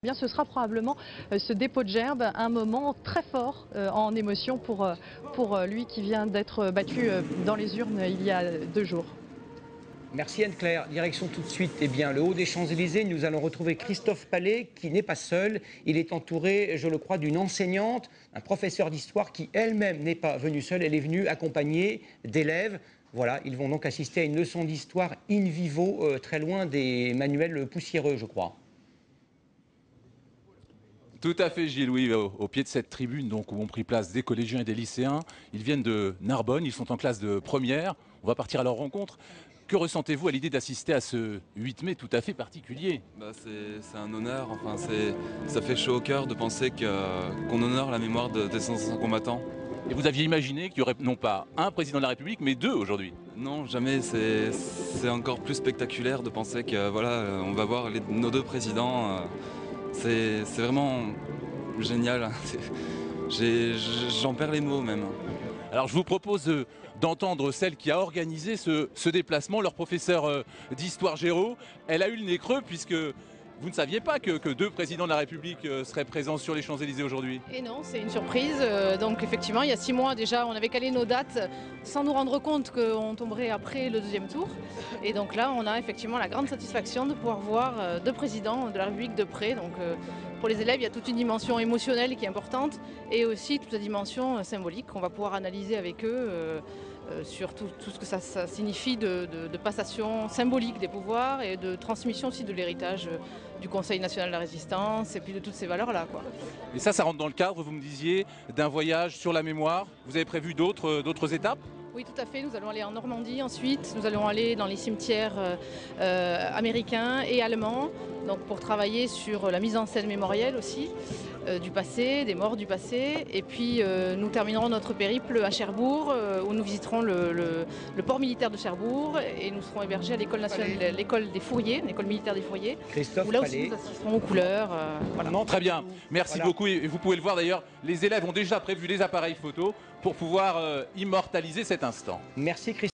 Bien, ce sera probablement ce dépôt de gerbe, un moment très fort en émotion pour lui qui vient d'être battu dans les urnes il y a 2 jours. Merci Anne-Claire. Direction tout de suite le haut des Champs-Élysées. Nous allons retrouver Christophe Palais qui n'est pas seul. Il est entouré, je le crois, d'une enseignante, un professeur d'histoire qui elle-même n'est pas venue seule. Elle est venue accompagnée d'élèves. Voilà, ils vont donc assister à une leçon d'histoire in vivo, très loin des manuels poussiéreux, je crois. Tout à fait, Gilles, oui, au pied de cette tribune donc, où ont pris place des collégiens et des lycéens. Ils viennent de Narbonne, ils sont en classe de première. On va partir à leur rencontre. Que ressentez-vous à l'idée d'assister à ce 8 mai tout à fait particulier? C'est un honneur, enfin, ça fait chaud au cœur de penser qu'on honore la mémoire des anciens combattants. Et vous aviez imaginé qu'il y aurait non pas un président de la République, mais 2 aujourd'hui? Non, jamais, c'est encore plus spectaculaire de penser que voilà, on va voir nos 2 présidents. C'est vraiment génial. J'en perds les mots même. Alors je vous propose d'entendre celle qui a organisé ce déplacement, leur professeur d'histoire Géraud. Elle a eu le nez creux puisque vous ne saviez pas que 2 présidents de la République seraient présents sur les Champs-Élysées aujourd'hui. Et non, c'est une surprise. Donc effectivement, il y a 6 mois déjà, on avait calé nos dates sans nous rendre compte qu'on tomberait après le 2e tour. Et donc là, on a effectivement la grande satisfaction de pouvoir voir 2 présidents de la République de près. Donc pour les élèves, il y a toute une dimension émotionnelle qui est importante et aussi toute la dimension symbolique qu'on va pouvoir analyser avec eux. Sur tout ce que ça signifie de passation symbolique des pouvoirs et de transmission aussi de l'héritage du Conseil national de la résistance et puis de toutes ces valeurs-là, quoi. Et ça rentre dans le cadre, vous me disiez, d'un voyage sur la mémoire. Vous avez prévu d'autres étapes? Oui, tout à fait. Nous allons aller en Normandie ensuite. Nous allons aller dans les cimetières américains et allemands, donc pour travailler sur la mise en scène mémorielle aussi du passé, des morts du passé. Et puis nous terminerons notre périple à Cherbourg, où nous visiterons le port militaire de Cherbourg et nous serons hébergés à l'école nationale, l'école des Fourriers, l'école militaire des Fourriers, Christophe où là Palais. aussi nous assisterons aux couleurs. Voilà. Non, très bien. Merci beaucoup. Et vous pouvez le voir d'ailleurs, les élèves ont déjà prévu les appareils photos pour pouvoir immortaliser cet instant. Merci Christophe.